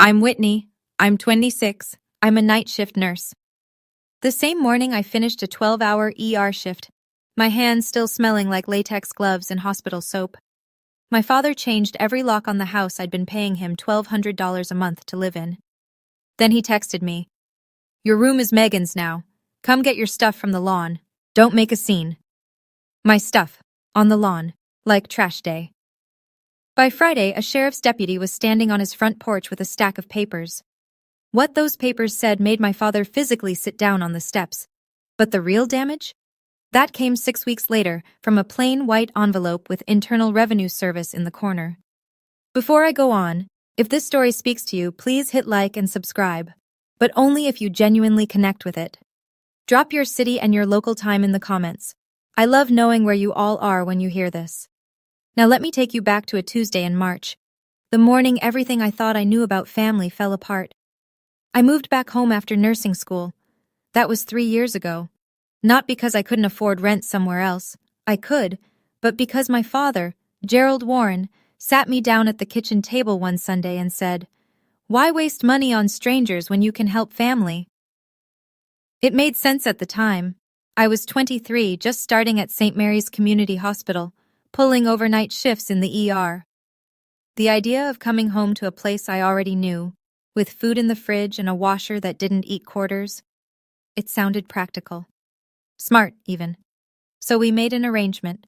I'm Whitney. I'm 26. I'm a night shift nurse. The same morning I finished a 12-hour ER shift, my hands still smelling like latex gloves and hospital soap. My father changed every lock on the house I'd been paying him $1,200 a month to live in. Then he texted me, "Your room is Megan's now. Come get your stuff from the lawn. Don't make a scene." My stuff, on the lawn, like trash day. By Friday, a sheriff's deputy was standing on his front porch with a stack of papers. What those papers said made my father physically sit down on the steps. But the real damage? That came 6 weeks later from a plain white envelope with Internal Revenue Service in the corner. Before I go on, if this story speaks to you, please hit like and subscribe, but only if you genuinely connect with it. Drop your city and your local time in the comments. I love knowing where you all are when you hear this. Now let me take you back to a Tuesday in March. The morning everything I thought I knew about family fell apart. I moved back home after nursing school. That was 3 years ago. Not because I couldn't afford rent somewhere else. I could, but because my father, Gerald Warren, sat me down at the kitchen table one Sunday and said, "Why waste money on strangers when you can help family?" It made sense at the time. I was 23, just starting at St. Mary's Community Hospital, pulling overnight shifts in the ER. The idea of coming home to a place I already knew, with food in the fridge and a washer that didn't eat quarters, it sounded practical. Smart, even. So we made an arrangement.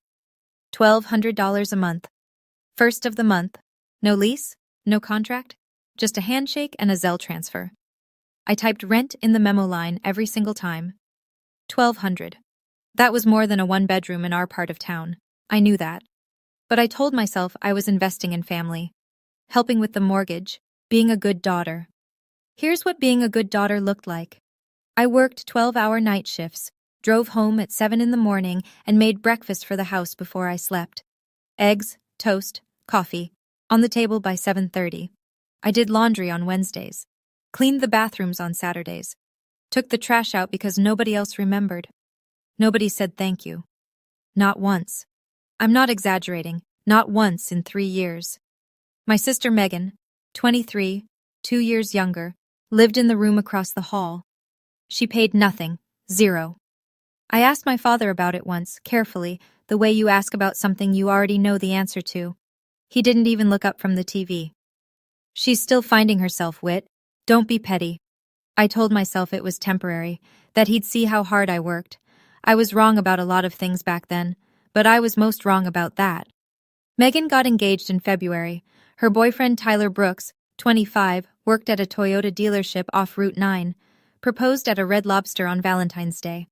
$1,200 a month. First of the month. No lease, no contract, just a handshake and a Zelle transfer. I typed rent in the memo line every single time. $1,200. That was more than a one-bedroom in our part of town. I knew that. But I told myself I was investing in family, helping with the mortgage, being a good daughter. Here's what being a good daughter looked like. I worked 12-hour night shifts, drove home at 7 in the morning, and made breakfast for the house before I slept. Eggs, toast, coffee, on the table by 7:30. I did laundry on Wednesdays, cleaned the bathrooms on Saturdays, took the trash out because nobody else remembered. Nobody said thank you. Not once. I'm not exaggerating, not once in 3 years. My sister Megan, 23, 2 years younger, lived in the room across the hall. She paid nothing, zero. I asked my father about it once, carefully, the way you ask about something you already know the answer to. He didn't even look up from the TV. "She's still finding herself, Whit. Don't be petty." I told myself it was temporary, that he'd see how hard I worked. I was wrong about a lot of things back then, but I was most wrong about that. Megan got engaged in February. Her boyfriend Tyler Brooks, 25, worked at a Toyota dealership off Route 9, proposed at a Red Lobster on Valentine's Day.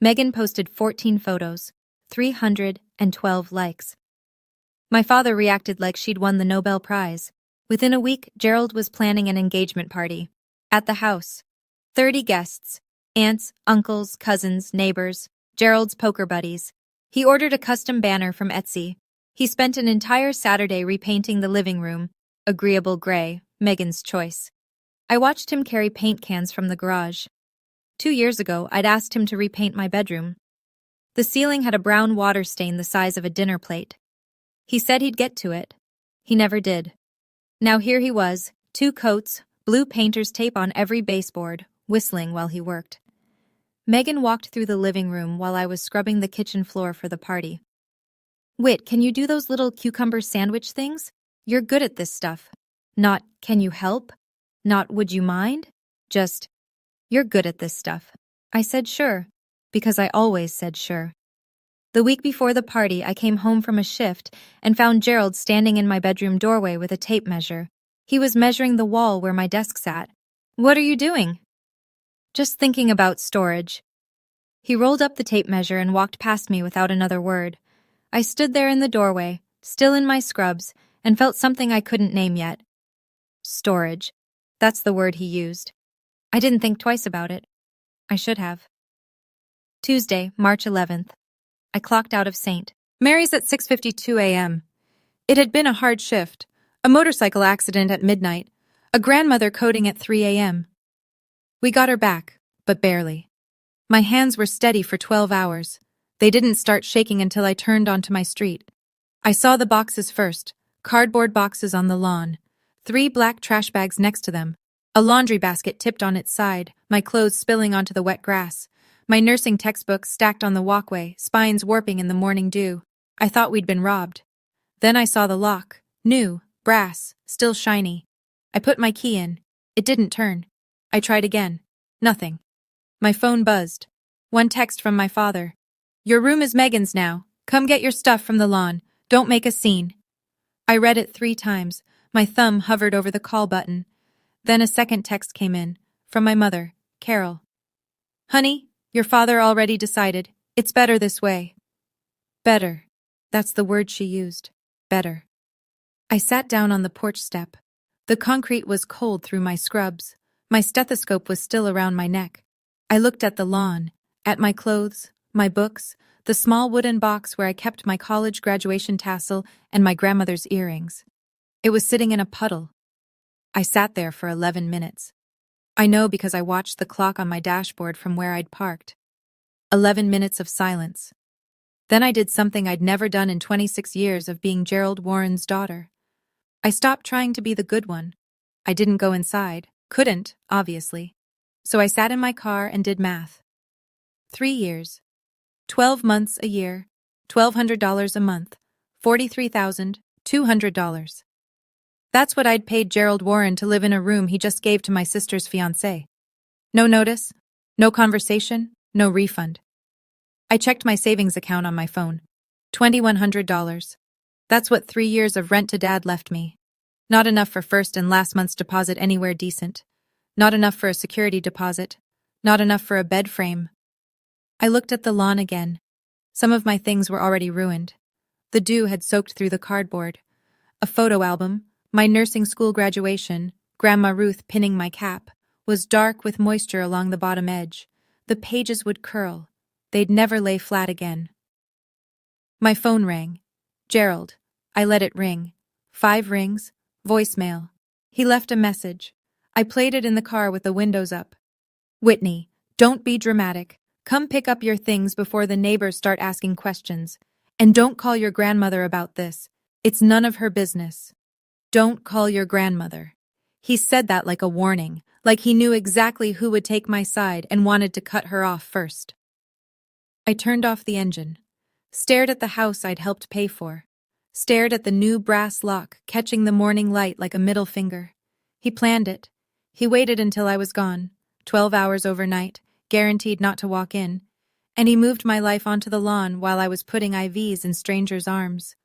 Megan posted 14 photos, 312 likes. My father reacted like she'd won the Nobel Prize. Within a week, Gerald was planning an engagement party. At the house. 30 guests. Aunts, uncles, cousins, neighbors, Gerald's poker buddies. He ordered a custom banner from Etsy. He spent an entire Saturday repainting the living room, agreeable gray, Megan's choice. I watched him carry paint cans from the garage. 2 years ago, I'd asked him to repaint my bedroom. The ceiling had a brown water stain the size of a dinner plate. He said he'd get to it. He never did. Now here he was, 2 coats, blue painter's tape on every baseboard, whistling while he worked. Megan walked through the living room while I was scrubbing the kitchen floor for the party. "Whit, can you do those little cucumber sandwich things? You're good at this stuff." Not, "Can you help?" Not, "Would you mind?" Just, "You're good at this stuff." I said sure, because I always said sure. The week before the party, I came home from a shift and found Gerald standing in my bedroom doorway with a tape measure. He was measuring the wall where my desk sat. "What are you doing?" "Just thinking about storage." He rolled up the tape measure and walked past me without another word. I stood there in the doorway, still in my scrubs, and felt something I couldn't name yet. Storage. That's the word he used. I didn't think twice about it. I should have. Tuesday, March 11th. I clocked out of St. Mary's at 6:52 a.m. It had been a hard shift, a motorcycle accident at midnight, a grandmother coding at 3 a.m. We got her back, but barely. My hands were steady for 12 hours. They didn't start shaking until I turned onto my street. I saw the boxes first, cardboard boxes on the lawn, 3 black trash bags next to them. A laundry basket tipped on its side, my clothes spilling onto the wet grass. My nursing textbooks stacked on the walkway, spines warping in the morning dew. I thought we'd been robbed. Then I saw the lock. New, brass, still shiny. I put my key in. It didn't turn. I tried again. Nothing. My phone buzzed. One text from my father. "Your room is Megan's now. Come get your stuff from the lawn. Don't make a scene." I read it 3 times. My thumb hovered over the call button. Then a second text came in, from my mother, Carol. "Honey, your father already decided. It's better this way." Better. That's the word she used. Better. I sat down on the porch step. The concrete was cold through my scrubs. My stethoscope was still around my neck. I looked at the lawn, at my clothes, my books, the small wooden box where I kept my college graduation tassel and my grandmother's earrings. It was sitting in a puddle. I sat there for 11 minutes. I know because I watched the clock on my dashboard from where I'd parked. 11 minutes of silence. Then I did something I'd never done in 26 years of being Gerald Warren's daughter. I stopped trying to be the good one. I didn't go inside. Couldn't, obviously. So I sat in my car and did math. 3 years. 12 months a year. $1,200 a month. $43,200. That's what I'd paid Gerald Warren to live in a room he just gave to my sister's fiancé. No notice, no conversation, no refund. I checked my savings account on my phone. $2,100. That's what 3 years of rent to Dad left me. Not enough for first and last month's deposit anywhere decent. Not enough for a security deposit. Not enough for a bed frame. I looked at the lawn again. Some of my things were already ruined. The dew had soaked through the cardboard. A photo album, my nursing school graduation, Grandma Ruth pinning my cap, was dark with moisture along the bottom edge. The pages would curl. They'd never lay flat again. My phone rang. Gerald. I let it ring. 5 rings. Voicemail. He left a message. I played it in the car with the windows up. "Whitney, don't be dramatic. Come pick up your things before the neighbors start asking questions. And don't call your grandmother about this. It's none of her business. Don't call your grandmother." He said that like a warning, like he knew exactly who would take my side and wanted to cut her off first. I turned off the engine, stared at the house I'd helped pay for, stared at the new brass lock catching the morning light like a middle finger. He planned it. He waited until I was gone, 12 hours overnight, guaranteed not to walk in, and he moved my life onto the lawn while I was putting IVs in strangers' arms.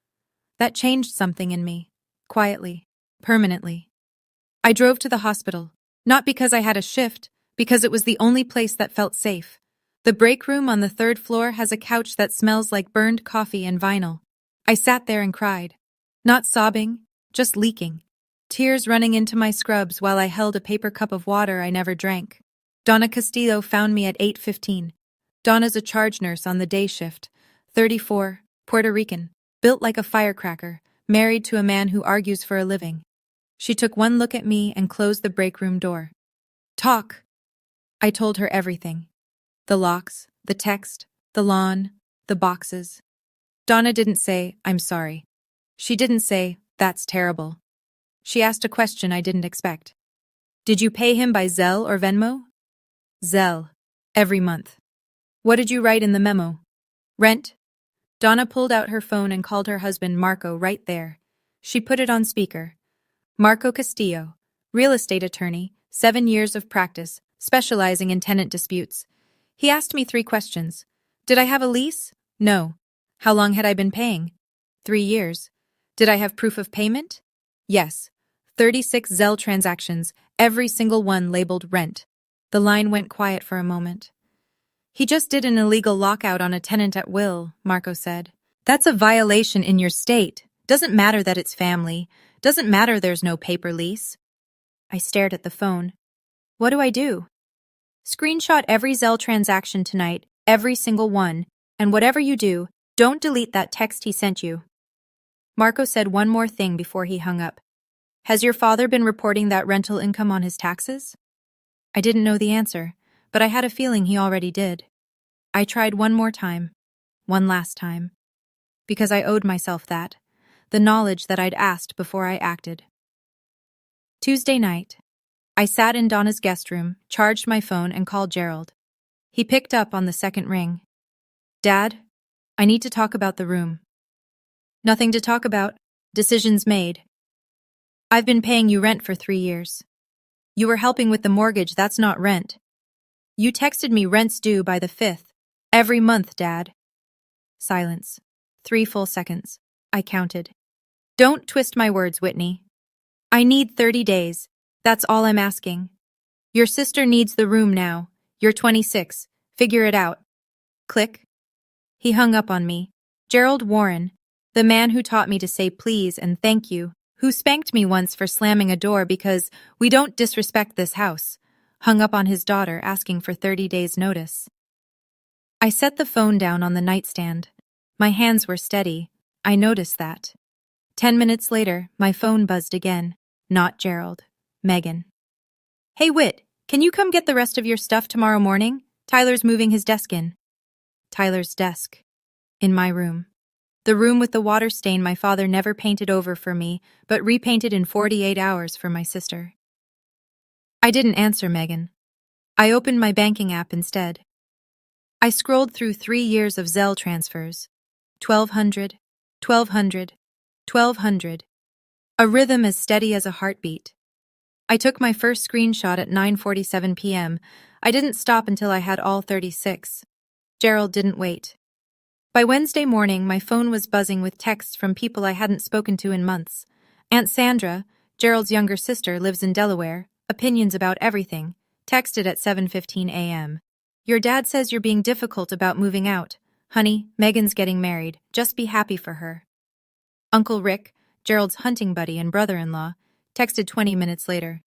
That changed something in me, quietly, permanently. I drove to the hospital, not because I had a shift, because it was the only place that felt safe. The break room on the 3rd floor has a couch that smells like burned coffee and vinyl. I sat there and cried. Not sobbing, just leaking. Tears running into my scrubs while I held a paper cup of water I never drank. Donna Castillo found me at 8:15. Donna's a charge nurse on the day shift, 34, Puerto Rican, built like a firecracker, married to a man who argues for a living. She took one look at me and closed the break room door. "Talk." I told her everything. The locks, the text, the lawn, the boxes. Donna didn't say, "I'm sorry." She didn't say, "That's terrible." She asked a question I didn't expect. "Did you pay him by Zelle or Venmo?" "Zelle. Every month." "What did you write in the memo?" "Rent." Donna pulled out her phone and called her husband Marco right there. She put it on speaker. Marco Castillo, real estate attorney, 7 years of practice, specializing in tenant disputes. He asked me 3 questions. Did I have a lease? No. How long had I been paying? 3 years. Did I have proof of payment? Yes. 36 Zelle transactions, every single one labeled rent. The line went quiet for a moment. "He just did an illegal lockout on a tenant at will," Marco said. "That's a violation in your state. Doesn't matter that it's family. Doesn't matter there's no paper lease." I stared at the phone. "What do I do?" "Screenshot every Zelle transaction tonight, every single one, and whatever you do, don't delete that text he sent you." Marco said one more thing before he hung up. "Has your father been reporting that rental income on his taxes?" I didn't know the answer, but I had a feeling he already did. I tried one more time, one last time, because I owed myself that, the knowledge that I'd asked before I acted. Tuesday night. I sat in Donna's guest room, charged my phone, and called Gerald. He picked up on the second ring. Dad, I need to talk about the room. Nothing to talk about. Decisions made. I've been paying you rent for 3 years. You were helping with the mortgage, that's not rent. You texted me rent's due by the 5th. Every month, Dad. Silence. 3 full seconds. I counted. Don't twist my words, Whitney. I need 30 days. That's all I'm asking. Your sister needs the room now. You're 26. Figure it out. Click. He hung up on me. Gerald Warren, the man who taught me to say please and thank you, who spanked me once for slamming a door because we don't disrespect this house, hung up on his daughter asking for 30 days' notice. I set the phone down on the nightstand. My hands were steady. I noticed that. 10 minutes later, my phone buzzed again. Not Gerald. Megan. Hey, Whit, can you come get the rest of your stuff tomorrow morning? Tyler's moving his desk in. Tyler's desk. In my room. The room with the water stain my father never painted over for me, but repainted in 48 hours for my sister. I didn't answer Megan. I opened my banking app instead. I scrolled through 3 years of Zelle transfers. 1,200, 1,200, 1,200. A rhythm as steady as a heartbeat. I took my first screenshot at 9:47 p.m. I didn't stop until I had all 36. Gerald didn't wait. By Wednesday morning, my phone was buzzing with texts from people I hadn't spoken to in months. Aunt Sandra, Gerald's younger sister, lives in Delaware. Opinions about everything. Texted at 7:15 a.m. Your dad says you're being difficult about moving out. Honey, Megan's getting married. Just be happy for her. Uncle Rick, Gerald's hunting buddy and brother-in-law, texted 20 minutes later.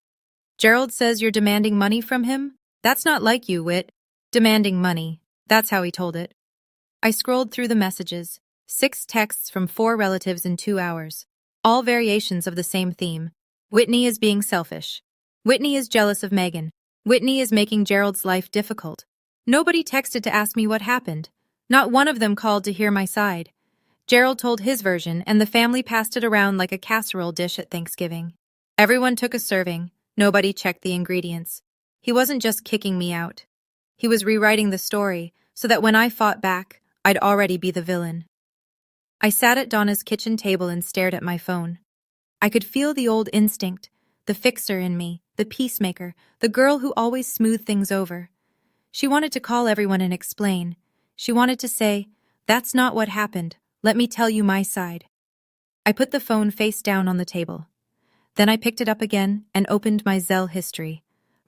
Gerald says you're demanding money from him? That's not like you, Whit. Demanding money. That's how he told it. I scrolled through the messages. 6 texts from 4 relatives in 2 hours. All variations of the same theme. Whitney is being selfish. Whitney is jealous of Megan. Whitney is making Gerald's life difficult. Nobody texted to ask me what happened. Not one of them called to hear my side. Gerald told his version, and the family passed it around like a casserole dish at Thanksgiving. Everyone took a serving. Nobody checked the ingredients. He wasn't just kicking me out. He was rewriting the story so that when I fought back, I'd already be the villain. I sat at Donna's kitchen table and stared at my phone. I could feel the old instinct, the fixer in me, the peacemaker, the girl who always smoothed things over. She wanted to call everyone and explain. She wanted to say, "That's not what happened. Let me tell you my side." I put the phone face down on the table. Then I picked it up again and opened my Zelle history.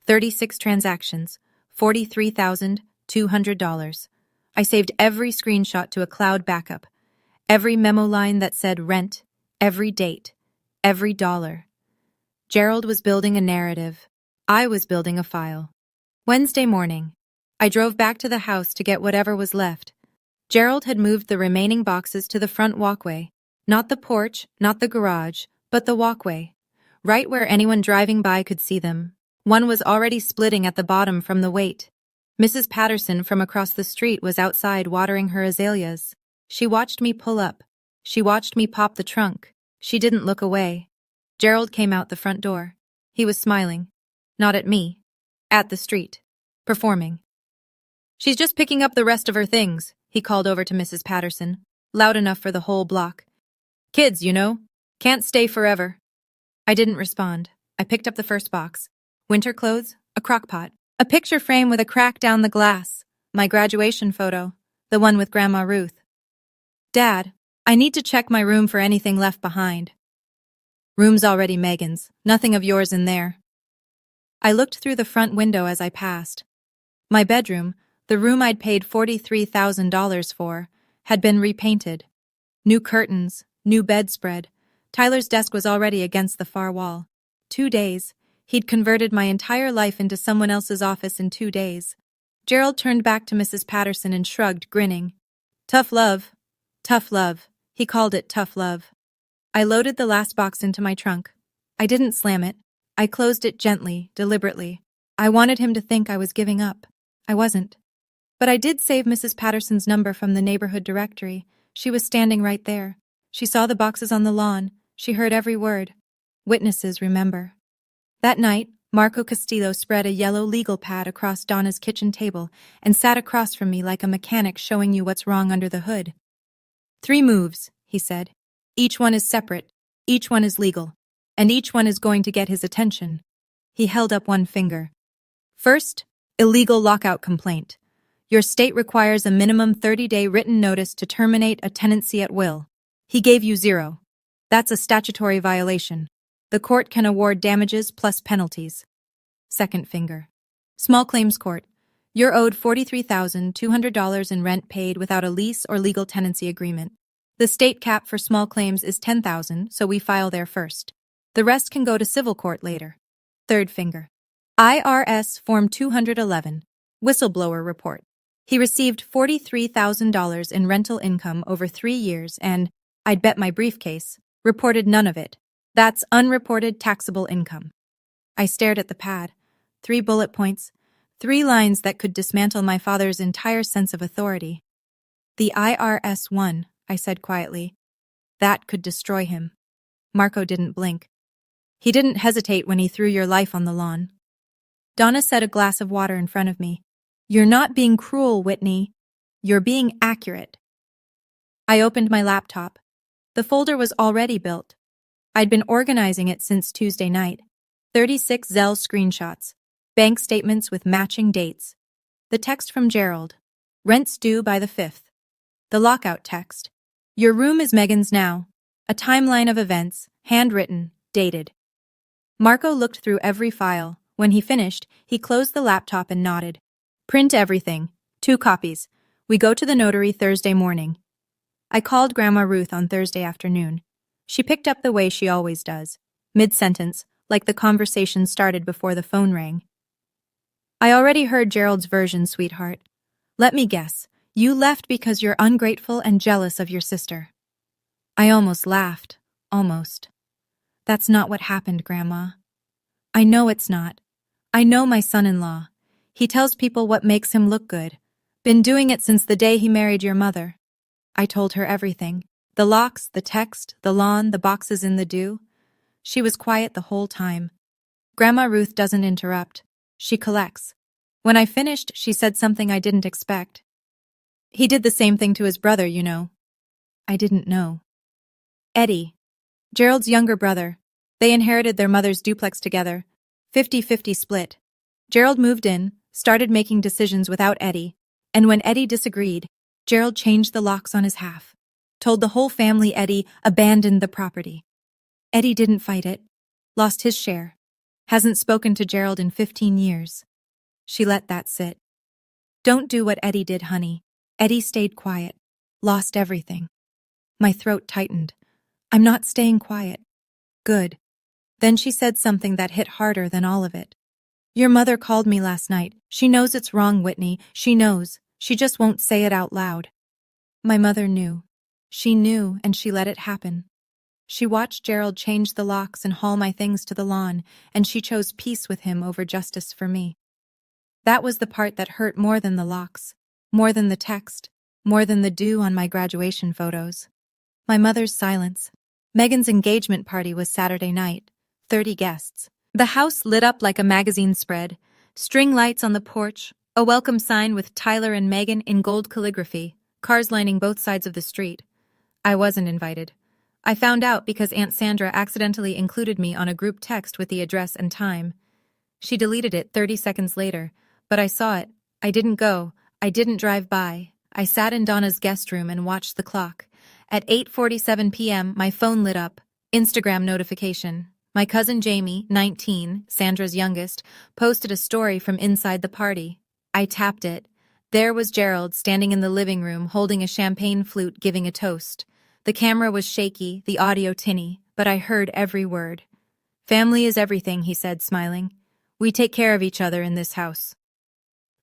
36 transactions, $43,200. I saved every screenshot to a cloud backup. Every memo line that said rent, every date, every dollar. Gerald was building a narrative. I was building a file. Wednesday morning. I drove back to the house to get whatever was left. Gerald had moved the remaining boxes to the front walkway. Not the porch, not the garage, but the walkway. Right where anyone driving by could see them. One was already splitting at the bottom from the weight. Mrs. Patterson from across the street was outside watering her azaleas. She watched me pull up. She watched me pop the trunk. She didn't look away. Gerald came out the front door. He was smiling. Not at me. At the street. Performing. "She's just picking up the rest of her things," he called over to Mrs. Patterson, loud enough for the whole block. "Kids, you know. Can't stay forever." I didn't respond. I picked up the first box. Winter clothes, a crock pot, a picture frame with a crack down the glass, my graduation photo, the one with Grandma Ruth. "Dad, I need to check my room for anything left behind." "Room's already Megan's. Nothing of yours in there." I looked through the front window as I passed. My bedroom, the room I'd paid $43,000 for, had been repainted. New curtains, new bedspread. Tyler's desk was already against the far wall. 2 days. He'd converted my entire life into someone else's office in 2 days. Gerald turned back to Mrs. Patterson and shrugged, grinning. "Tough love. Tough love." He called it tough love. I loaded the last box into my trunk. I didn't slam it. I closed it gently, deliberately. I wanted him to think I was giving up. I wasn't. But I did save Mrs. Patterson's number from the neighborhood directory. She was standing right there. She saw the boxes on the lawn. She heard every word. Witnesses remember. That night, Marco Castillo spread a yellow legal pad across Donna's kitchen table and sat across from me like a mechanic showing you what's wrong under the hood. 3 moves, he said. Each one is separate, each one is legal, and each one is going to get his attention. He held up one finger. First, illegal lockout complaint. Your state requires a minimum 30-day written notice to terminate a tenancy at will. He gave you 0. That's a statutory violation. The court can award damages plus penalties. Second finger. Small claims court. You're owed $43,200 in rent paid without a lease or legal tenancy agreement. The state cap for small claims is $10,000, so we file there first. The rest can go to civil court later. Third finger. IRS Form 211. Whistleblower report. He received $43,000 in rental income over 3 years and, I'd bet my briefcase, reported none of it. That's unreported taxable income. I stared at the pad. 3 bullet points, 3 lines that could dismantle my father's entire sense of authority. The IRS won, I said quietly. That could destroy him. Marco didn't blink. He didn't hesitate when he threw your life on the lawn. Donna set a glass of water in front of me. You're not being cruel, Whitney. You're being accurate. I opened my laptop. The folder was already built. I'd been organizing it since Tuesday night. 36 Zelle screenshots, bank statements with matching dates. The text from Gerald. Rent's due by the 5th. The lockout text. Your room is Megan's now. A timeline of events, handwritten, dated. Marco looked through every file. When he finished, he closed the laptop and nodded. Print everything. 2 copies. We go to the notary Thursday morning. I called Grandma Ruth on Thursday afternoon. She picked up the way she always does, mid-sentence, like the conversation started before the phone rang. I already heard Gerald's version, sweetheart. Let me guess. You left because you're ungrateful and jealous of your sister. I almost laughed. Almost. That's not what happened, Grandma. I know it's not. I know my son-in-law. He tells people what makes him look good. Been doing it since the day he married your mother. I told her everything. The locks, the text, the lawn, the boxes in the dew. She was quiet the whole time. Grandma Ruth doesn't interrupt. She collects. When I finished, she said something I didn't expect. He did the same thing to his brother, you know. I didn't know. Eddie. Gerald's younger brother. They inherited their mother's duplex together. 50-50 split. Gerald moved in, started making decisions without Eddie, and when Eddie disagreed, Gerald changed the locks on his half. Told the whole family Eddie abandoned the property. Eddie didn't fight it. Lost his share. Hasn't spoken to Gerald in 15 years. She let that sit. Don't do what Eddie did, honey. Eddie stayed quiet. Lost everything. My throat tightened. I'm not staying quiet. Good. Then she said something that hit harder than all of it. Your mother called me last night. She knows it's wrong, Whitney. She knows. She just won't say it out loud. My mother knew. She knew, and she let it happen. She watched Gerald change the locks and haul my things to the lawn, and she chose peace with him over justice for me. That was the part that hurt more than the locks, more than the text, more than the dew on my graduation photos. My mother's silence. Megan's engagement party was Saturday night. 30 guests. The house lit up like a magazine spread, string lights on the porch, a welcome sign with Tyler and Megan in gold calligraphy, cars lining both sides of the street. I wasn't invited. I found out because Aunt Sandra accidentally included me on a group text with the address and time. She deleted it 30 seconds later, but I saw it. I didn't go. I didn't drive by. I sat in Donna's guest room and watched the clock. At 8:47 p.m., my phone lit up. Instagram notification. My cousin Jamie, 19, Sandra's youngest, posted a story from inside the party. I tapped it. There was Gerald standing in the living room holding a champagne flute giving a toast. The camera was shaky, the audio tinny, but I heard every word. Family is everything, he said, smiling. We take care of each other in this house.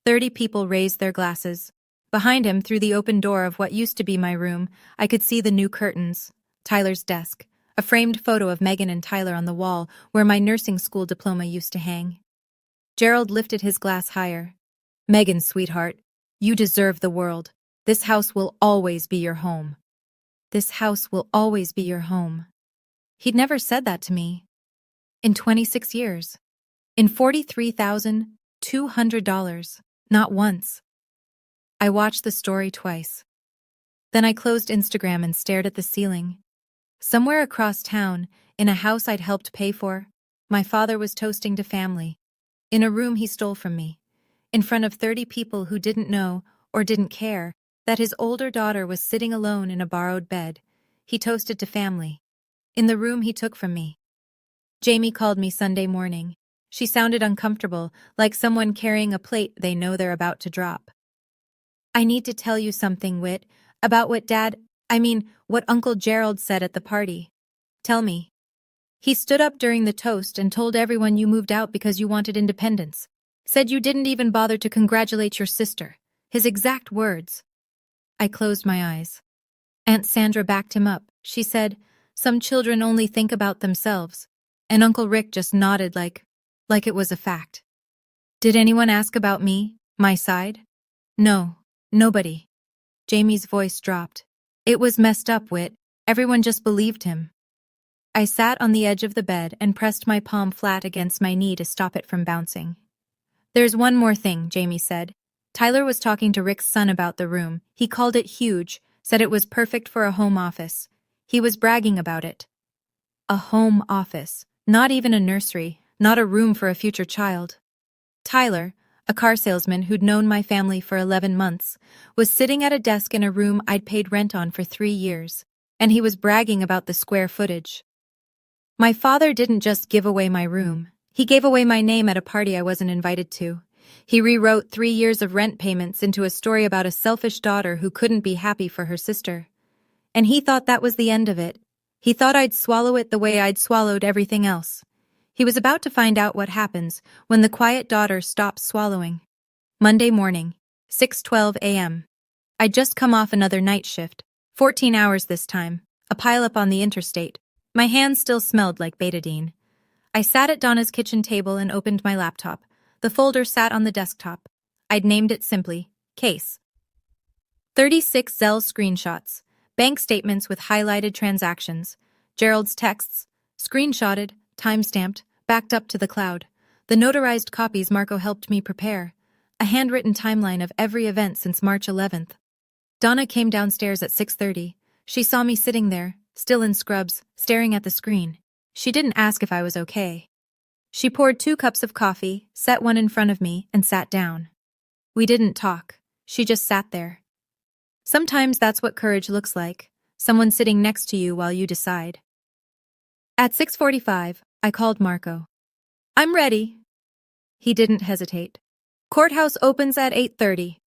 30 people raised their glasses. Behind him, through the open door of what used to be my room, I could see the new curtains, Tyler's desk, a framed photo of Megan and Tyler on the wall where my nursing school diploma used to hang. Gerald lifted his glass higher. Megan, sweetheart, you deserve the world. This house will always be your home. This house will always be your home. He'd never said that to me. In 26 years. in $43,200, not once. I watched the story twice. Then I closed Instagram and stared at the ceiling. Somewhere across town, in a house I'd helped pay for, my father was toasting to family. In a room he stole from me. In front of 30 people who didn't know, or didn't care, that his older daughter was sitting alone in a borrowed bed. He toasted to family. In the room he took from me. Jamie called me Sunday morning. She sounded uncomfortable, like someone carrying a plate they know they're about to drop. I need to tell you something, Whit, about what what Uncle Gerald said at the party. Tell me. He stood up during the toast and told everyone you moved out because you wanted independence. Said you didn't even bother to congratulate your sister. His exact words. I closed my eyes. Aunt Sandra backed him up. She said, "Some children only think about themselves." And Uncle Rick just nodded like it was a fact. Did anyone ask about me, my side? No, nobody. Jamie's voice dropped. It was messed up, Whit. Everyone just believed him. I sat on the edge of the bed and pressed my palm flat against my knee to stop it from bouncing. There's one more thing, Jamie said. Tyler was talking to Rick's son about the room. He called it huge, said it was perfect for a home office. He was bragging about it. A home office. Not even a nursery, not a room for a future child. Tyler, a car salesman who'd known my family for 11 months, was sitting at a desk in a room I'd paid rent on for 3 years, and he was bragging about the square footage. My father didn't just give away my room. He gave away my name at a party I wasn't invited to. He rewrote 3 years of rent payments into a story about a selfish daughter who couldn't be happy for her sister. And he thought that was the end of it. He thought I'd swallow it the way I'd swallowed everything else. He was about to find out what happens when the quiet daughter stops swallowing. Monday morning, 6:12 a.m. I'd just come off another night shift, 14 hours this time, a pileup on the interstate. My hands still smelled like betadine. I sat at Donna's kitchen table and opened my laptop. The folder sat on the desktop. I'd named it simply, Case. 36 Zelle screenshots, bank statements with highlighted transactions, Gerald's texts, screenshotted, time-stamped, backed up to the cloud. The notarized copies Marco helped me prepare. A handwritten timeline of every event since March 11th. Donna came downstairs at 6:30. She saw me sitting there, still in scrubs, staring at the screen. She didn't ask if I was okay. She poured 2 cups of coffee, set one in front of me, and sat down. We didn't talk. She just sat there. Sometimes that's what courage looks like, someone sitting next to you while you decide. At 6:45, I called Marco. I'm ready. He didn't hesitate. Courthouse opens at 8:30.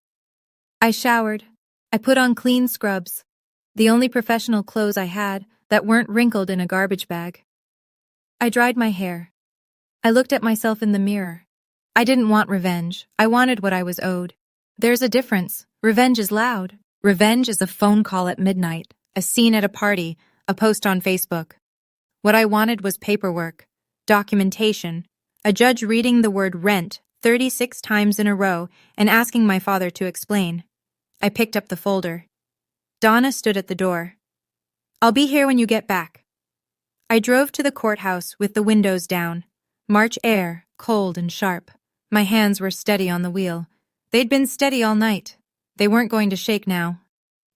I showered. I put on clean scrubs, the only professional clothes I had that weren't wrinkled in a garbage bag. I dried my hair. I looked at myself in the mirror. I didn't want revenge. I wanted what I was owed. There's a difference. Revenge is loud. Revenge is a phone call at midnight, a scene at a party, a post on Facebook. What I wanted was paperwork, documentation, a judge reading the word rent 36 times in a row and asking my father to explain. I picked up the folder. Donna stood at the door. I'll be here when you get back. I drove to the courthouse with the windows down. March air, cold and sharp. My hands were steady on the wheel. They'd been steady all night. They weren't going to shake now.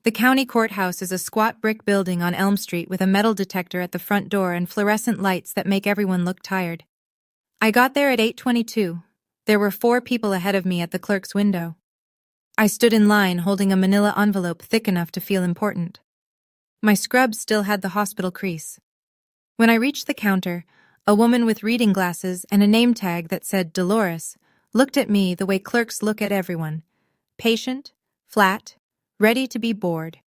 The county courthouse is a squat brick building on Elm Street with a metal detector at the front door and fluorescent lights that make everyone look tired. I got there at 8:22. There were 4 people ahead of me at the clerk's window. I stood in line holding a manila envelope thick enough to feel important. My scrubs still had the hospital crease. When I reached the counter, a woman with reading glasses and a name tag that said Dolores looked at me the way clerks look at everyone. Patient, flat, ready to be bored.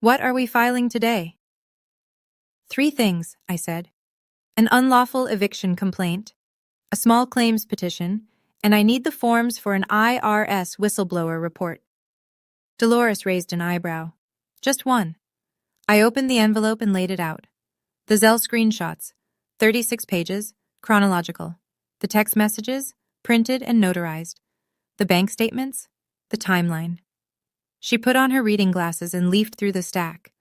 What are we filing today? 3 things, I said. An unlawful eviction complaint, a small claims petition, and I need the forms for an IRS whistleblower report. Dolores raised an eyebrow. Just one. I opened the envelope and laid it out. The Zelle screenshots, 36 pages, chronological. The text messages, printed and notarized. The bank statements, the timeline. She put on her reading glasses and leafed through the stack.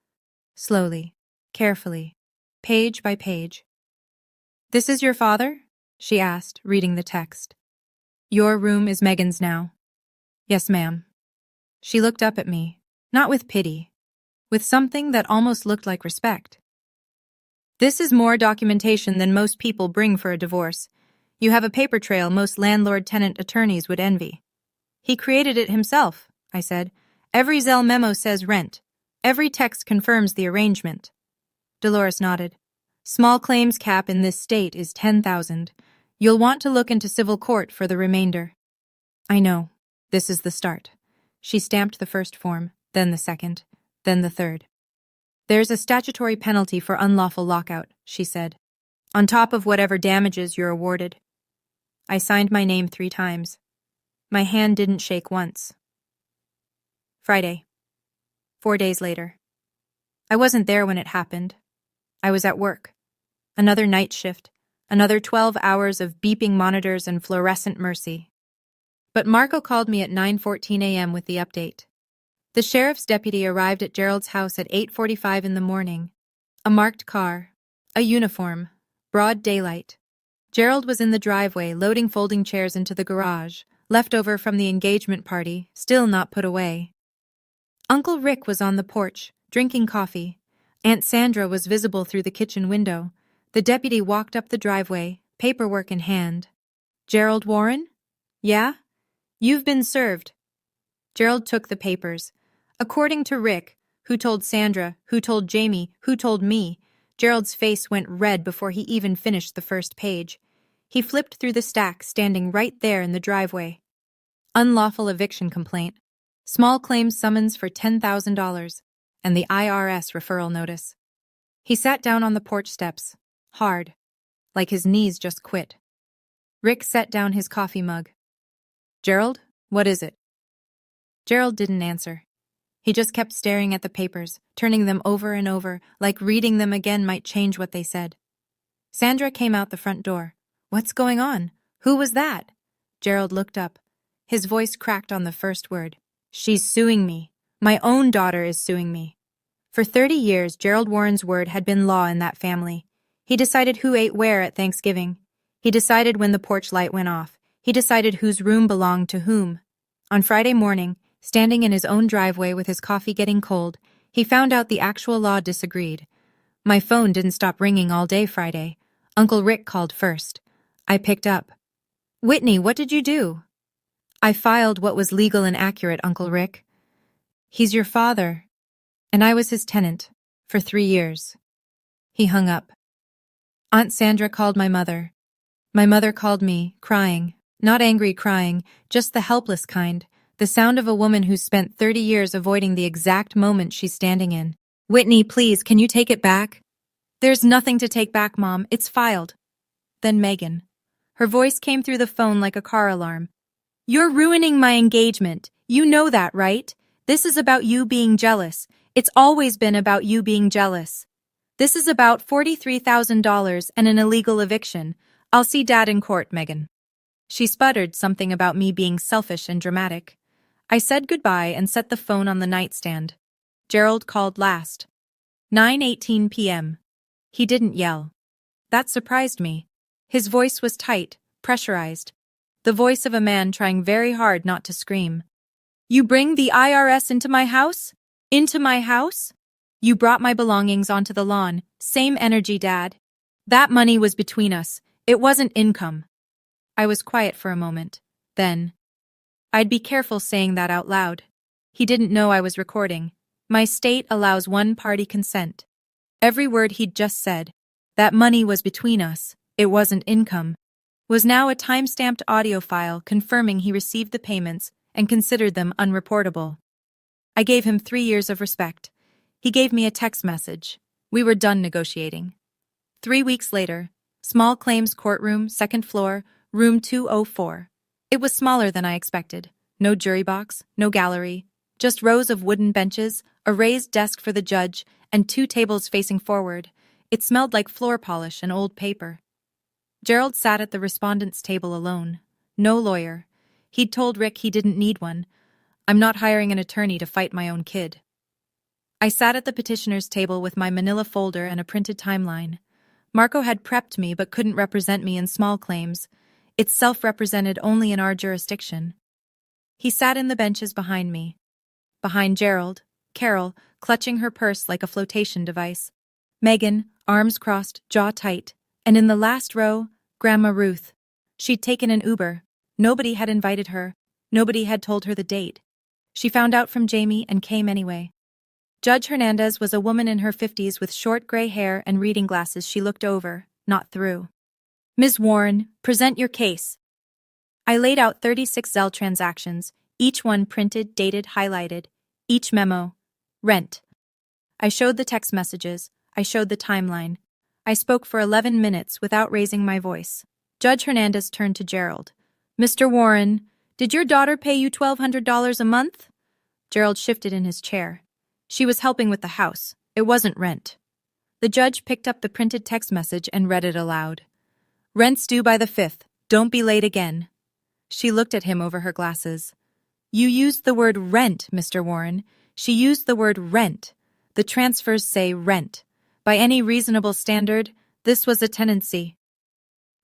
Slowly, carefully, page by page. This is your father? she asked, reading the text. Your room is Megan's now. Yes, ma'am. She looked up at me, not with pity, with something that almost looked like respect. This is more documentation than most people bring for a divorce. You have a paper trail most landlord-tenant attorneys would envy. He created it himself, I said. Every Zell memo says rent. Every text confirms the arrangement. Dolores nodded. Small claims cap in this state is $10,000. You'll want to look into civil court for the remainder. I know. This is the start. She stamped the first form, then the second, then the third. There's a statutory penalty for unlawful lockout, she said, on top of whatever damages you're awarded. I signed my name 3 times. My hand didn't shake once. Friday. 4 days later. I wasn't there when it happened. I was at work. Another night shift, another 12 hours of beeping monitors and fluorescent mercy. But Marco called me at 9:14 a.m. with the update. The sheriff's deputy arrived at Gerald's house at 8:45 in the morning. A marked car, a uniform, broad daylight. Gerald was in the driveway loading folding chairs into the garage, leftover from the engagement party, still not put away. Uncle Rick was on the porch, drinking coffee. Aunt Sandra was visible through the kitchen window. The deputy walked up the driveway, paperwork in hand. Gerald Warren? Yeah? You've been served. Gerald took the papers. According to Rick, who told Sandra, who told Jamie, who told me, Gerald's face went red before he even finished the first page. He flipped through the stack, standing right there in the driveway. Unlawful eviction complaint. Small claims summons for $10,000. And the IRS referral notice. He sat down on the porch steps, hard, like his knees just quit. Rick set down his coffee mug. Gerald, what is it? Gerald didn't answer. He just kept staring at the papers, turning them over and over, like reading them again might change what they said. Sandra came out the front door. What's going on? Who was that? Gerald looked up. His voice cracked on the first word. She's suing me. My own daughter is suing me. For 30 years, Gerald Warren's word had been law in that family. He decided who ate where at Thanksgiving. He decided when the porch light went off. He decided whose room belonged to whom. On Friday morning, standing in his own driveway with his coffee getting cold, he found out the actual law disagreed. My phone didn't stop ringing all day Friday. Uncle Rick called first. I picked up. Whitney, what did you do? I filed what was legal and accurate, Uncle Rick. He's your father. And I was his tenant for 3 years. He hung up. Aunt Sandra called my mother. My mother called me, crying. Not angry crying, just the helpless kind. The sound of a woman who's spent 30 years avoiding the exact moment she's standing in. Whitney, please, can you take it back? There's nothing to take back, Mom. It's filed. Then Megan. Her voice came through the phone like a car alarm. You're ruining my engagement. You know that, right? This is about you being jealous. It's always been about you being jealous. This is about $43,000 and an illegal eviction. I'll see Dad in court, Megan. She sputtered something about me being selfish and dramatic. I said goodbye and set the phone on the nightstand. Gerald called last. 9:18 p.m. He didn't yell. That surprised me. His voice was tight, pressurized. The voice of a man trying very hard not to scream. You bring the IRS into my house? Into my house? You brought my belongings onto the lawn. Same energy, Dad. That money was between us. It wasn't income. I was quiet for a moment. Then, I'd be careful saying that out loud. He didn't know I was recording. My state allows one-party consent. Every word he'd just said, that money was between us, it wasn't income, was now a time-stamped audio file confirming he received the payments and considered them unreportable. I gave him 3 years of respect. He gave me a text message. We were done negotiating. 3 weeks later, small claims courtroom, 2nd floor, room 204. It was smaller than I expected. No jury box, no gallery, just rows of wooden benches, a raised desk for the judge, and 2 tables facing forward. It smelled like floor polish and old paper. Gerald sat at the respondent's table alone. No lawyer. He'd told Rick he didn't need one. I'm not hiring an attorney to fight my own kid. I sat at the petitioner's table with my manila folder and a printed timeline. Marco had prepped me but couldn't represent me in small claims. It's self-represented only in our jurisdiction. He sat in the benches behind me. Behind Gerald, Carol, clutching her purse like a flotation device. Megan, arms crossed, jaw tight. And in the last row, Grandma Ruth. She'd taken an Uber. Nobody had invited her. Nobody had told her the date. She found out from Jamie and came anyway. Judge Hernandez was a woman in her 50s with short gray hair and reading glasses she looked over, not through. Ms. Warren, present your case. I laid out 36 Zelle transactions, each one printed, dated, highlighted. Each memo. Rent. I showed the text messages. I showed the timeline. I spoke for 11 minutes without raising my voice. Judge Hernandez turned to Gerald. Mr. Warren, did your daughter pay you $1,200 a month? Gerald shifted in his chair. She was helping with the house. It wasn't rent. The judge picked up the printed text message and read it aloud. Rent's due by the 5th. Don't be late again. She looked at him over her glasses. You used the word rent, Mr. Warren. She used the word rent. The transfers say rent. By any reasonable standard, this was a tenancy.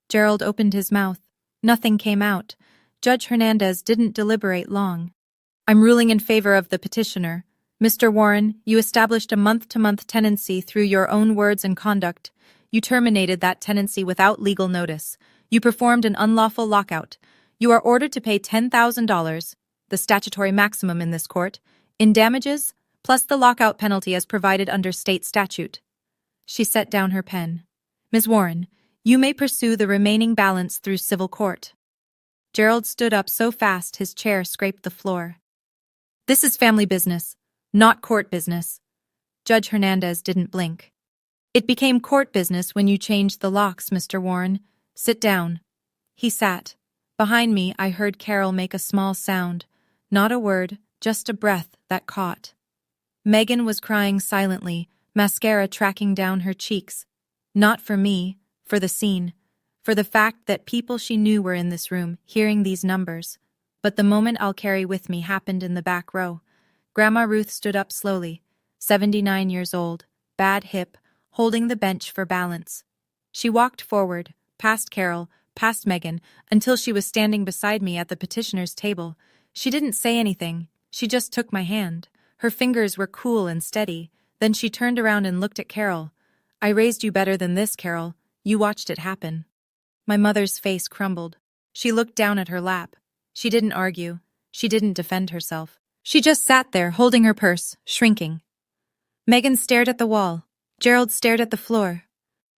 Gerald opened his mouth. Nothing came out. Judge Hernandez didn't deliberate long. I'm ruling in favor of the petitioner. Mr. Warren, you established a month-to-month tenancy through your own words and conduct. You terminated that tenancy without legal notice. You performed an unlawful lockout. You are ordered to pay $10,000, the statutory maximum in this court, in damages, plus the lockout penalty as provided under state statute. She set down her pen. Ms. Warren, you may pursue the remaining balance through civil court. Gerald stood up so fast his chair scraped the floor. This is family business, not court business. Judge Hernandez didn't blink. It became court business when you changed the locks, Mr. Warren. Sit down. He sat. Behind me, I heard Carol make a small sound. Not a word, just a breath that caught. Megan was crying silently, mascara tracking down her cheeks. Not for me, for the scene, for the fact that people she knew were in this room, hearing these numbers. But the moment I'll carry with me happened in the back row. Grandma Ruth stood up slowly, 79 years old, bad hip, holding the bench for balance. She walked forward, past Carol, past Megan, until she was standing beside me at the petitioner's table. She didn't say anything, she just took my hand. Her fingers were cool and steady. Then she turned around and looked at Carol. I raised you better than this, Carol. You watched it happen. My mother's face crumbled. She looked down at her lap. She didn't argue. She didn't defend herself. She just sat there, holding her purse, shrinking. Megan stared at the wall. Gerald stared at the floor.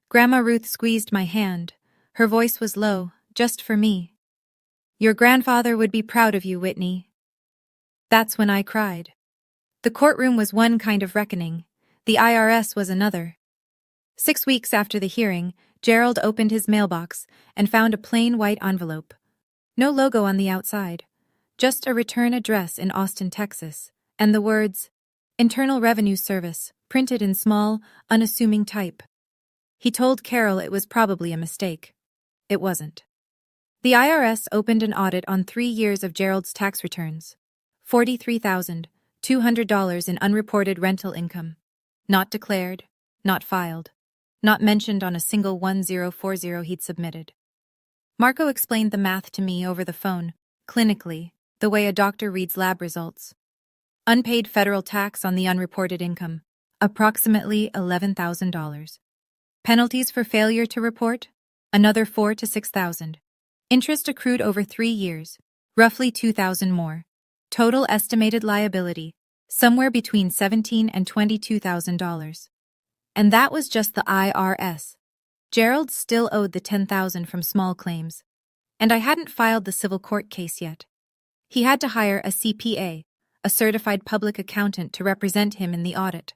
Grandma Ruth squeezed my hand. Her voice was low, just for me. Your grandfather would be proud of you, Whitney. That's when I cried. The courtroom was one kind of reckoning. The IRS was another. 6 weeks after the hearing, Gerald opened his mailbox and found a plain white envelope. No logo on the outside. Just a return address in Austin, Texas, and the words, Internal Revenue Service, printed in small, unassuming type. He told Carol it was probably a mistake. It wasn't. The IRS opened an audit on 3 years of Gerald's tax returns. $43,200 in unreported rental income. Not declared, not filed, not mentioned on a single 1040 he'd submitted. Marco explained the math to me over the phone, clinically, the way a doctor reads lab results. Unpaid federal tax on the unreported income, approximately $11,000. Penalties for failure to report, another $4,000 to $6,000. Interest accrued over 3 years, roughly $2,000 more. Total estimated liability, somewhere between $17,000 and $22,000. And that was just the IRS. Gerald still owed the $10,000 from small claims. And I hadn't filed the civil court case yet. He had to hire a CPA, a certified public accountant, to represent him in the audit.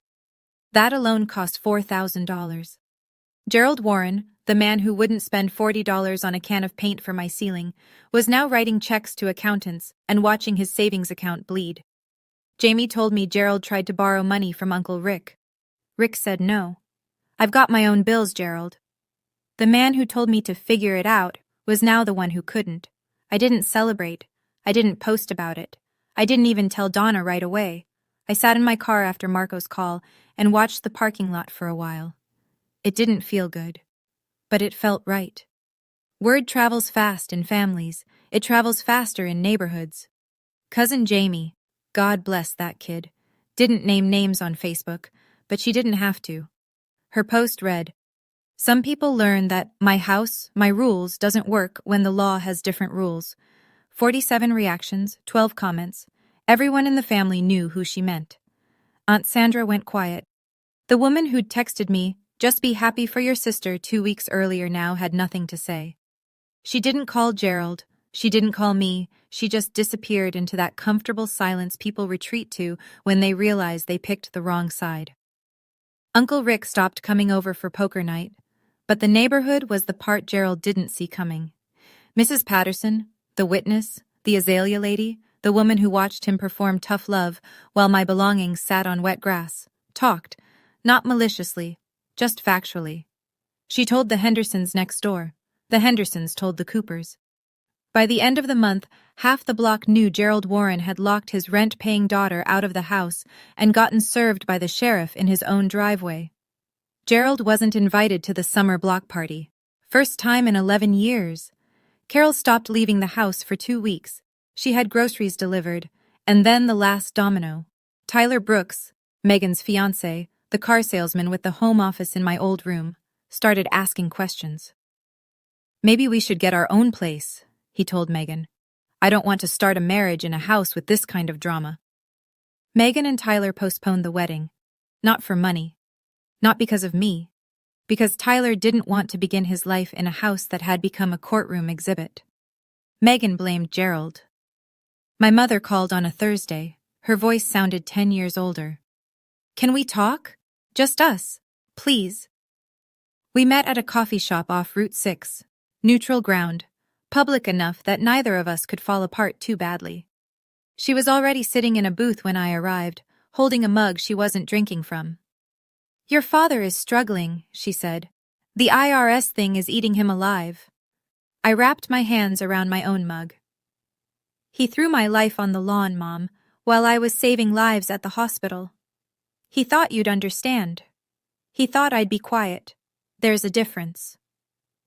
That alone cost $4,000. Gerald Warren, the man who wouldn't spend $40 on a can of paint for my ceiling, was now writing checks to accountants and watching his savings account bleed. Jamie told me Gerald tried to borrow money from Uncle Rick. Rick said no. I've got my own bills, Gerald. The man who told me to figure it out was now the one who couldn't. I didn't celebrate. I didn't post about it. I didn't even tell Donna right away. I sat in my car after Marco's call and watched the parking lot for a while. It didn't feel good. but it felt right. Word travels fast in families. It travels faster in neighborhoods. Cousin Jamie, God bless that kid, didn't name names on Facebook, but she didn't have to. Her post read, "Some people learn that my house, my rules doesn't work when the law has different rules." 47 reactions, 12 comments. Everyone in the family knew who she meant. Aunt Sandra went quiet. The woman who'd texted me, "Just be happy for your sister," 2 weeks earlier now had nothing to say. She didn't call Gerald. She didn't call me. She just disappeared into that comfortable silence people retreat to when they realize they picked the wrong side. Uncle Rick stopped coming over for poker night, but the neighborhood was the part Gerald didn't see coming. Mrs. Patterson, the witness, the azalea lady, the woman who watched him perform tough love while my belongings sat on wet grass, talked, not maliciously, just factually. She told the Hendersons next door. The Hendersons told the Coopers. By the end of the month, half the block knew Gerald Warren had locked his rent-paying daughter out of the house and gotten served by the sheriff in his own driveway. Gerald wasn't invited to the summer block party. First time in 11 years. Carol stopped leaving the house for 2 weeks. She had groceries delivered, and then the last domino. Tyler Brooks, Megan's fiancé, the car salesman with the home office in my old room, started asking questions. "Maybe we should get our own place," he told Megan. "I don't want to start a marriage in a house with this kind of drama." Megan and Tyler postponed the wedding. Not for money. Not because of me. Because Tyler didn't want to begin his life in a house that had become a courtroom exhibit. Megan blamed Gerald. My mother called on a Thursday. Her voice sounded 10 years older. "Can we talk? Just us, please." We met at a coffee shop off Route 6. Neutral ground. Public enough that neither of us could fall apart too badly. She was already sitting in a booth when I arrived, holding a mug she wasn't drinking from. "Your father is struggling," she said. "The IRS thing is eating him alive." I wrapped my hands around my own mug. "He threw my life on the lawn, Mom, while I was saving lives at the hospital. He thought you'd understand. He thought I'd be quiet. There's a difference."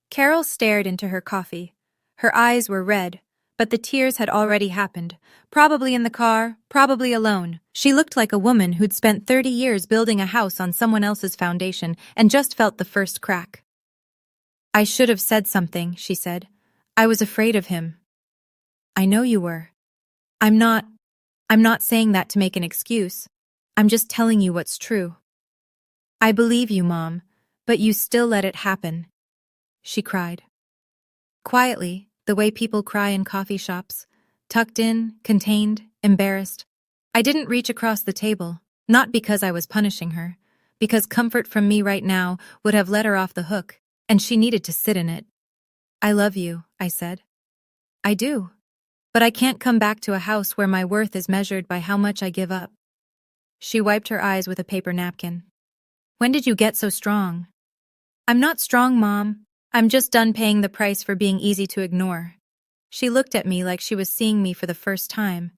Carol stared into her coffee. Her eyes were red, but the tears had already happened. Probably in the car, probably alone. She looked like a woman who'd spent 30 years building a house on someone else's foundation and just felt the first crack. "I should have said something," she said. "I was afraid of him." "I know you were. I'm not saying that to make an excuse. I'm just telling you what's true." "I believe you, Mom, but you still let it happen," she cried. Quietly, the way people cry in coffee shops, tucked in, contained, embarrassed. I didn't reach across the table, not because I was punishing her, because comfort from me right now would have let her off the hook, and she needed to sit in it. "I love you," I said. "I do. But I can't come back to a house where my worth is measured by how much I give up." She wiped her eyes with a paper napkin. "When did you get so strong?" "I'm not strong, Mom. I'm just done paying the price for being easy to ignore." She looked at me like she was seeing me for the first time.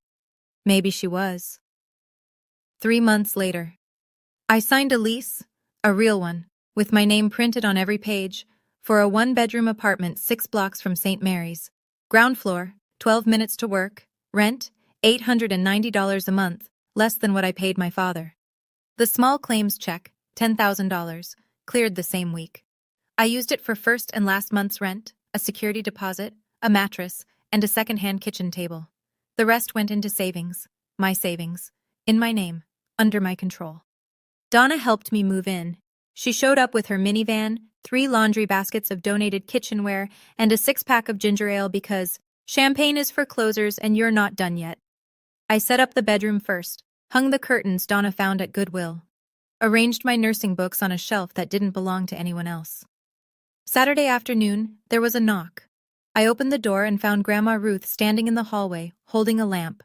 Maybe she was. 3 months later. I signed a lease, a real one, with my name printed on every page, for a 1-bedroom apartment 6 blocks from St. Mary's. Ground floor, 12 minutes to work, rent, $890 a month, less than what I paid my father. The small claims check, $10,000, cleared the same week. I used it for first and last month's rent, a security deposit, a mattress, and a second-hand kitchen table. The rest went into savings, my savings, in my name, under my control. Donna helped me move in. She showed up with her minivan, 3 laundry baskets of donated kitchenware, and a 6-pack of ginger ale because champagne is for closers and you're not done yet. I set up the bedroom first, hung the curtains Donna found at Goodwill, arranged my nursing books on a shelf that didn't belong to anyone else. Saturday afternoon, there was a knock. I opened the door and found Grandma Ruth standing in the hallway, holding a lamp.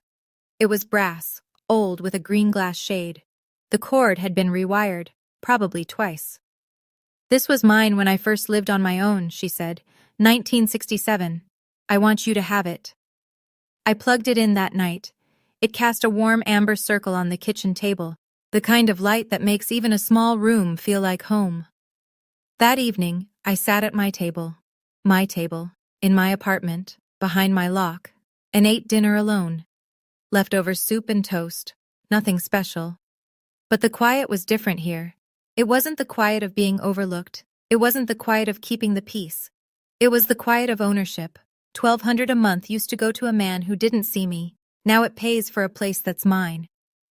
It was brass, old with a green glass shade. The cord had been rewired, probably twice. "This was mine when I first lived on my own," she said. 1967. "I want you to have it." I plugged it in that night. It cast a warm amber circle on the kitchen table, the kind of light that makes even a small room feel like home. That evening, I sat at my table, in my apartment, behind my lock, and ate dinner alone. Leftover soup and toast, nothing special. But the quiet was different here. It wasn't the quiet of being overlooked. It wasn't the quiet of keeping the peace. It was the quiet of ownership. $1,200 a month used to go to a man who didn't see me. Now it pays for a place that's mine.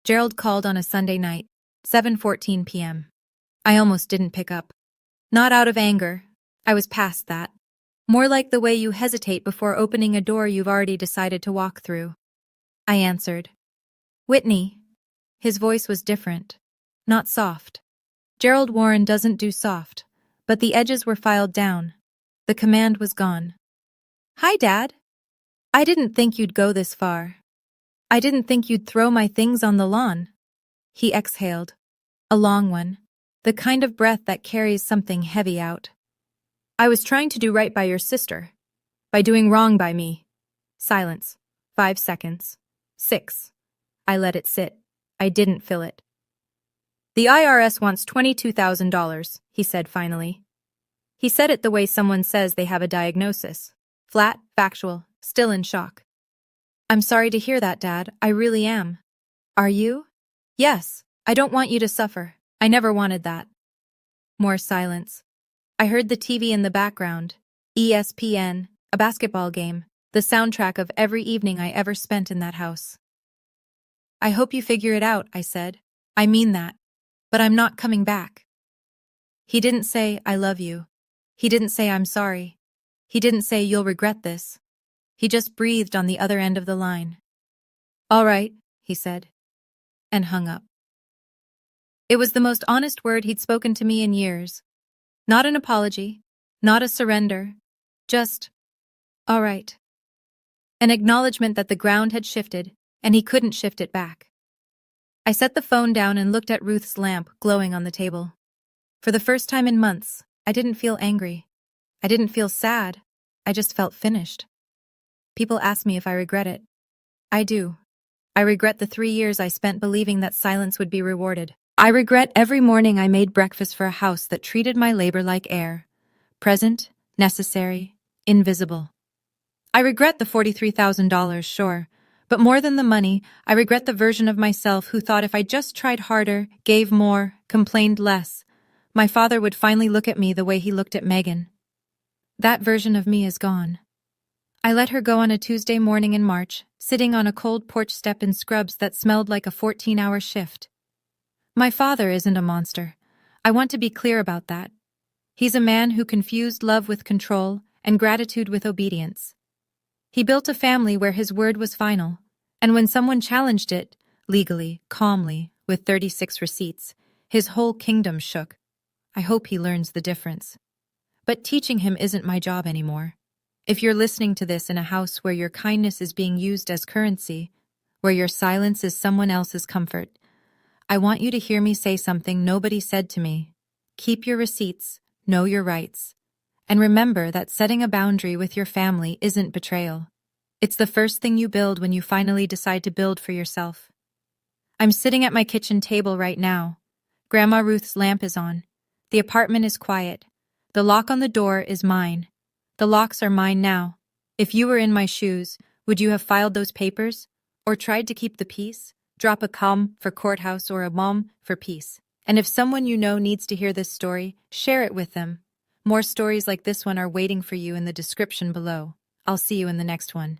Gerald called on a Sunday night, 7:14 p.m. I almost didn't pick up. Not out of anger. I was past that. More like the way you hesitate before opening a door you've already decided to walk through. I answered. Whitney. His voice was different. Not soft. Gerald Warren doesn't do soft. But the edges were filed down. The command was gone. Hi, Dad. I didn't think you'd go this far. I didn't think you'd throw my things on the lawn. He exhaled. A long one. The kind of breath that carries something heavy out. I was trying to do right by your sister. By doing wrong by me. Silence. 5 seconds. 6. I let it sit. I didn't fill it. The IRS wants $22,000, he said finally. He said it the way someone says they have a diagnosis. Flat, factual, still in shock. I'm sorry to hear that, Dad. I really am. Are you? Yes. I don't want you to suffer. I never wanted that. More silence. I heard the TV in the background. ESPN, a basketball game, the soundtrack of every evening I ever spent in that house. I hope you figure it out, I said. I mean that. But I'm not coming back. He didn't say, I love you. He didn't say, I'm sorry. He didn't say, you'll regret this. He just breathed on the other end of the line. All right, he said. And hung up. It was the most honest word he'd spoken to me in years. Not an apology, not a surrender, just, all right. An acknowledgement that the ground had shifted, and he couldn't shift it back. I set the phone down and looked at Ruth's lamp glowing on the table. For the first time in months, I didn't feel angry. I didn't feel sad. I just felt finished. People ask me if I regret it. I do. I regret the 3 years I spent believing that silence would be rewarded. I regret every morning I made breakfast for a house that treated my labor like air. Present, necessary, invisible. I regret the $43,000, sure. But more than the money, I regret the version of myself who thought if I just tried harder, gave more, complained less, my father would finally look at me the way he looked at Megan. That version of me is gone. I let her go on a Tuesday morning in March, sitting on a cold porch step in scrubs that smelled like a 14-hour shift. My father isn't a monster. I want to be clear about that. He's a man who confused love with control and gratitude with obedience. He built a family where his word was final, and when someone challenged it, legally, calmly, with 36 receipts, his whole kingdom shook. I hope he learns the difference. But teaching him isn't my job anymore. If you're listening to this in a house where your kindness is being used as currency, where your silence is someone else's comfort, I want you to hear me say something nobody said to me. Keep your receipts, know your rights. And remember that setting a boundary with your family isn't betrayal. It's the first thing you build when you finally decide to build for yourself. I'm sitting at my kitchen table right now. Grandma Ruth's lamp is on. The apartment is quiet. The lock on the door is mine. The locks are mine now. If you were in my shoes, would you have filed those papers? Or tried to keep the peace? Drop a com for courthouse or a mom for peace. And if someone you know needs to hear this story, share it with them. More stories like this one are waiting for you in the description below. I'll see you in the next one.